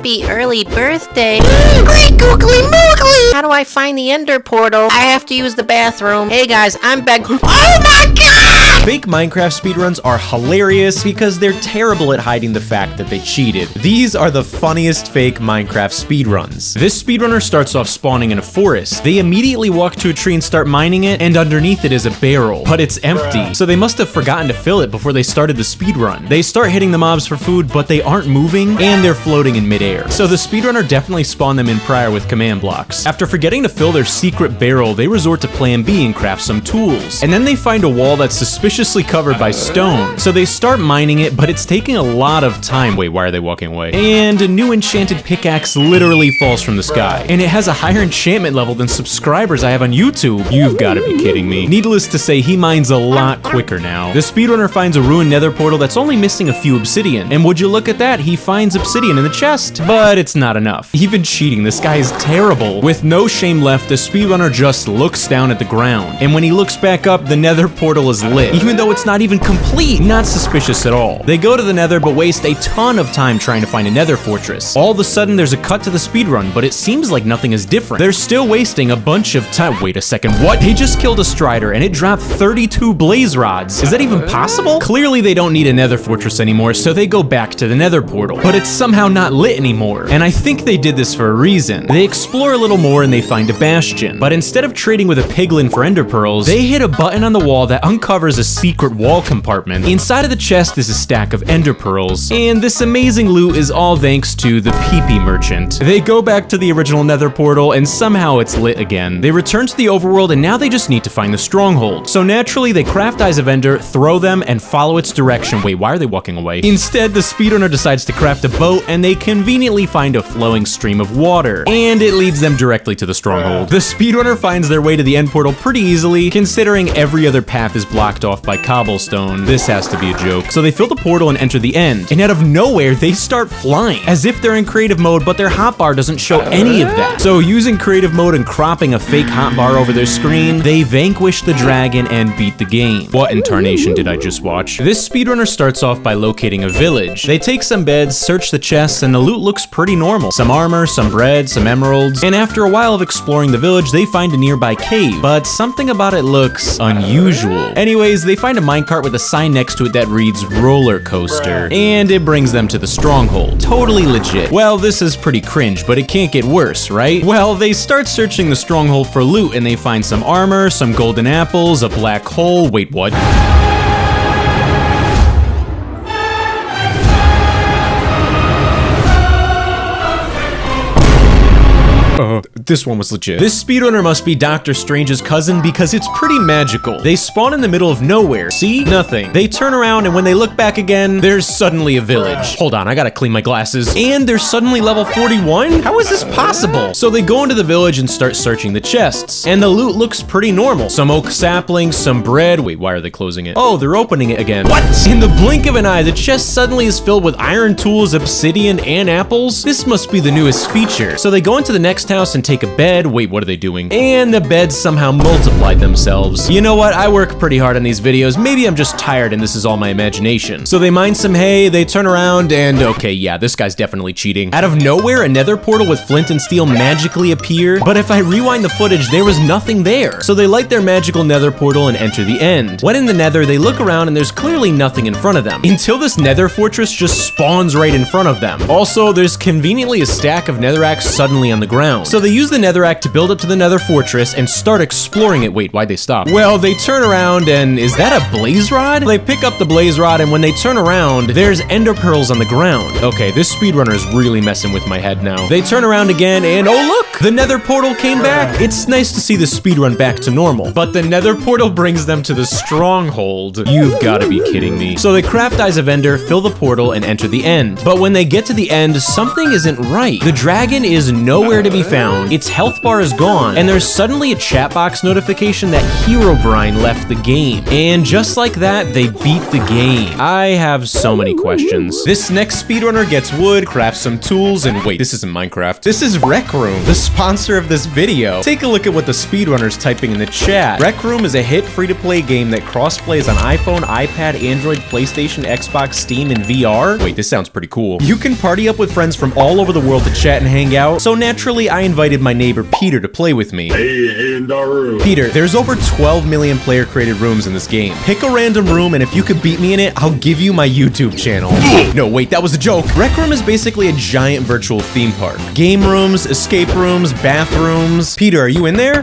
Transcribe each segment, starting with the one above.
Happy early birthday. Great googly moogly! How do I find the ender portal? I have to use the bathroom. Hey guys, I'm back. Oh my god! Fake Minecraft speedruns are hilarious because they're terrible at hiding the fact that they cheated. These are the funniest fake Minecraft speedruns. This speedrunner starts off spawning in a forest. They immediately walk to a tree and start mining it, and underneath it is a barrel, but it's empty. So they must have forgotten to fill it before they started the speedrun. They start hitting the mobs for food, but they aren't moving, and they're floating in midair. So the speedrunner definitely spawned them in prior with command blocks. After forgetting to fill their secret barrel, they resort to plan B and craft some tools. And then they find a wall that's suspiciously covered by stone. So they start mining it, but it's taking a lot of time. Wait, why are they walking away? And a new enchanted pickaxe literally falls from the sky. And it has a higher enchantment level than subscribers I have on YouTube. You've got to be kidding me. Needless to say, he mines a lot quicker now. The speedrunner finds a ruined nether portal that's only missing a few obsidian. And would you look at that, he finds obsidian in the chest. But it's not enough. Even cheating, this guy is terrible. With no shame left, the speedrunner just looks down at the ground. And when he looks back up, the nether portal is lit, even though it's not even complete. Not suspicious at all. They go to the nether, but waste a ton of time trying to find a nether fortress. All of a sudden, there's a cut to the speedrun, but it seems like nothing is different. They're still wasting a bunch of time. Wait a second, what? They just killed a strider, and it dropped 32 blaze rods. Is that even possible? Clearly, they don't need a nether fortress anymore, so they go back to the nether portal. But it's somehow not lit anymore. And I think they did this for a reason. They explore a little more and they find a bastion. But instead of trading with a piglin for ender pearls, they hit a button on the wall that uncovers a secret wall compartment. Inside of the chest is a stack of ender pearls. And this amazing loot is all thanks to the PP merchant. They go back to the original nether portal and somehow it's lit again. They return to the overworld and now they just need to find the stronghold. So naturally they craft eyes of ender, throw them, and follow its direction. Wait, why are they walking away? Instead, the speedrunner decides to craft a boat and they conveniently find a flowing stream of water. And it leads them directly to the stronghold. The speedrunner finds their way to the end portal pretty easily, considering every other path is blocked off by cobblestone. This has to be a joke. So they fill the portal and enter the end. And out of nowhere, they start flying, as if they're in creative mode, but their hotbar doesn't show any of that. So using creative mode and cropping a fake hotbar over their screen, they vanquish the dragon and beat the game. What incarnation did I just watch? This speedrunner starts off by locating a village. They take some beds, search the chests, and the loot looks pretty normal. Some armor, some bread, some emeralds, and after a while of exploring the village, they find a nearby cave, but something about it looks unusual. Anyways, they find a minecart with a sign next to it that reads roller coaster, and it brings them to the stronghold. Totally legit. Well, this is pretty cringe, but it can't get worse, right? Well, they start searching the stronghold for loot, and they find some armor, some golden apples, a black hole. Wait, what? This one was legit. This speedrunner must be Doctor Strange's cousin because it's pretty magical. They spawn in the middle of nowhere. See? Nothing. They turn around and when they look back again, there's suddenly a village. Hold on, I gotta clean my glasses. And they're suddenly level 41? How is this possible? So they go into the village and start searching the chests. And the loot looks pretty normal. Some oak saplings, some bread. Wait, why are they closing it? Oh, they're opening it again. What? In the blink of an eye, the chest suddenly is filled with iron tools, obsidian, and apples. This must be the newest feature. So they go into the next house and take a bed. Wait, what are they doing? And the beds somehow multiplied themselves. You know what? I work pretty hard on these videos. Maybe I'm just tired and this is all my imagination. So they mine some hay, they turn around, and okay, yeah, this guy's definitely cheating. Out of nowhere, a nether portal with flint and steel magically appear, but if I rewind the footage, there was nothing there. So they light their magical nether portal and enter the end. When in the nether, they look around and there's clearly nothing in front of them, until this nether fortress just spawns right in front of them. Also, there's conveniently a stack of netherrack suddenly on the ground. So they use the netherrack to build up to the nether fortress and start exploring it. Wait, why'd they stop? Well, they turn around and is that a blaze rod? They pick up the blaze rod and when they turn around, there's ender pearls on the ground. Okay, this speedrunner is really messing with my head now. They turn around again and oh look, the nether portal came back. It's nice to see the speedrun back to normal, but the nether portal brings them to the stronghold. You've got to be kidding me. So they craft eyes of ender, fill the portal, and enter the end. But when they get to the end, something isn't right. The dragon is nowhere to be found, its health bar is gone, and there's suddenly a chat box notification that Herobrine left the game. And just like that, they beat the game. I have so many questions. This next speedrunner gets wood, crafts some tools, and wait, this isn't Minecraft. This is Rec Room, the sponsor of this video. Take a look at what the speedrunner's typing in the chat. Rec Room is a hit free-to-play game that cross-plays on iPhone, iPad, Android, PlayStation, Xbox, Steam, and VR. Wait, this sounds pretty cool. You can party up with friends from all over the world to chat and hang out, so naturally I invited my neighbor Peter to play with me. Hey, in the room. Peter, there's over 12 million player-created rooms in this game. Pick a random room, and if you could beat me in it, I'll give you my YouTube channel. No, wait, that was a joke. Rec Room is basically a giant virtual theme park. Game rooms, escape rooms, bathrooms. Peter, are you in there?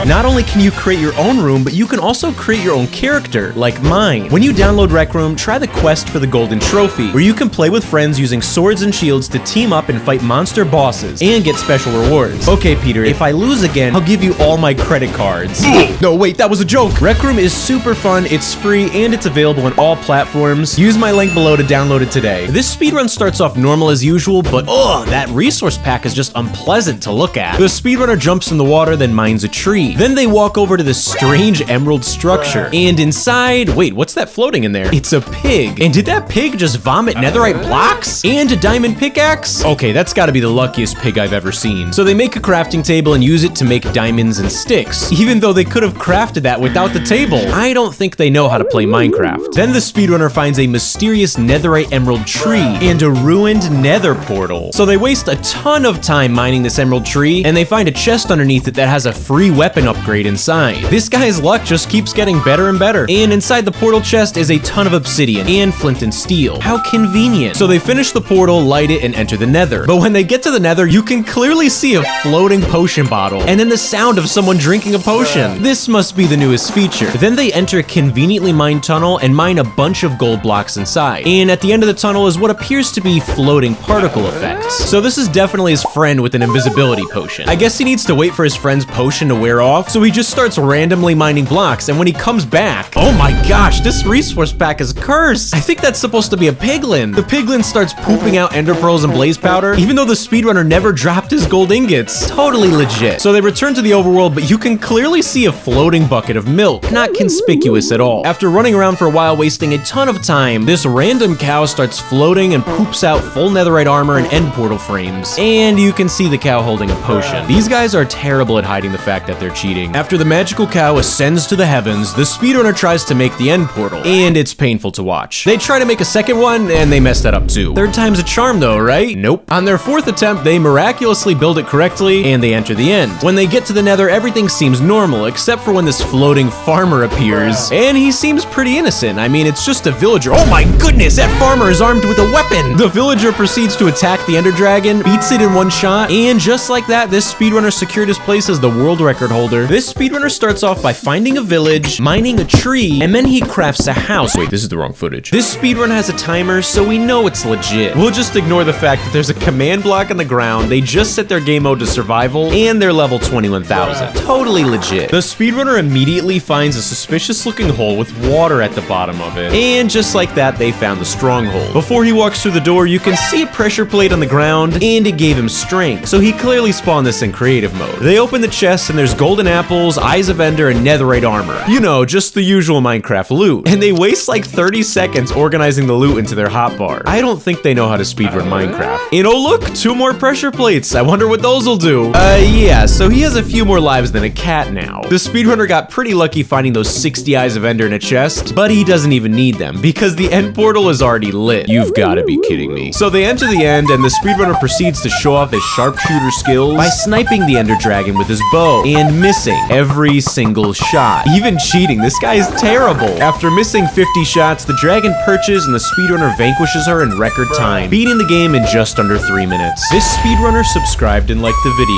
Not only can you create your own room, but you can also create your own character, like mine. When you download Rec Room, try the quest for the golden trophy, where you can play with friends using swords and shields to team up and fight monster bosses, and get special rewards. Okay, Peter, if I lose again, I'll give you all my credit cards. No, wait, that was a joke. Rec Room is super fun, it's free, and it's available on all platforms. Use my link below to download it today. This speedrun starts off normal as usual, but that resource pack is just unpleasant to look at. The speedrunner jumps in the water, then mines a tree. Then they walk over to this strange emerald structure. And inside, wait, what's that floating in there? It's a pig. And did that pig just vomit netherite blocks? And a diamond pickaxe? Okay, that's gotta be the luckiest pig I've ever seen. So they make a crafting table and use it to make diamonds and sticks, even though they could have crafted that without the table. I don't think they know how to play Minecraft. Then the speedrunner finds a mysterious netherite emerald tree and a ruined nether portal. So they waste a ton of time mining this emerald tree, and they find a chest underneath it that has a free weapon upgrade inside. This guy's luck just keeps getting better and better. And inside the portal chest is a ton of obsidian and flint and steel. How convenient. So they finish the portal, light it, and enter the nether. But when they get to the nether, you can clearly see a floating potion bottle, and then the sound of someone drinking a potion. This must be the newest feature. Then they enter a conveniently mined tunnel and mine a bunch of gold blocks inside. And at the end of the tunnel is what appears to be floating particle effects. So this is definitely his friend with an invisibility potion. I guess he needs to wait for his friend's potion to wear off, so he just starts randomly mining blocks, and when he comes back, oh my gosh, this resource pack is cursed. I think that's supposed to be a piglin. The piglin starts pooping out ender pearls and blaze powder, even though the speedrunner never dropped his gold ingots. Totally legit. So they return to the overworld, but you can clearly see a floating bucket of milk. Not conspicuous at all. After running around for a while, wasting a ton of time, this random cow starts floating and poops out full netherite armor and end portal frames. And you can see the cow holding a potion. These guys are terrible at hiding the fact that they're cheating. After the magical cow ascends to the heavens, the speedrunner tries to make the end portal, and it's painful to watch. They try to make a second one, and they mess that up too. Third time's a charm though, right? Nope. On their fourth attempt, they miraculously build it correctly, and they enter the end. When they get to the nether, everything seems normal, except for when this floating farmer appears, and he seems pretty innocent. I mean, it's just a villager. Oh my goodness, that farmer is armed with a weapon! The villager proceeds to attack the ender dragon, beats it in one shot, and just like that, this speedrunner secured his place as the world record holder. This speedrunner starts off by finding a village, mining a tree, and then he crafts a house. Wait, this is the wrong footage. This speedrun has a timer, so we know it's legit. We'll just ignore the fact that there's a command block on the ground, they just set their game mode to survival, and they're level 21,000. Totally legit. The speedrunner immediately finds a suspicious looking hole with water at the bottom of it. And just like that, they found the stronghold. Before he walks through the door, you can see a pressure plate on the ground, and it gave him strength, so he clearly spawned this in creative mode. They open the chest, and there's golden apples, eyes of ender, and netherite armor. You know, just the usual Minecraft loot. And they waste like 30 seconds organizing the loot into their hotbar. I don't think they know how to speedrun Minecraft. And oh look, 2 more pressure plates. I wonder what those will do. Yeah, so he has a few more lives than a cat now. The speedrunner got pretty lucky finding those 60 eyes of ender in a chest, but he doesn't even need them because the end portal is already lit. You've gotta be kidding me. So they enter the end, and the speedrunner proceeds to show off his sharpshooter skills by sniping the ender dragon with his bow and missing every single shot. Even cheating, this guy is terrible. After missing 50 shots, the dragon perches and the speedrunner vanquishes her in record time, beating the game in just under 3 minutes. This speedrunner subscribed and liked the video.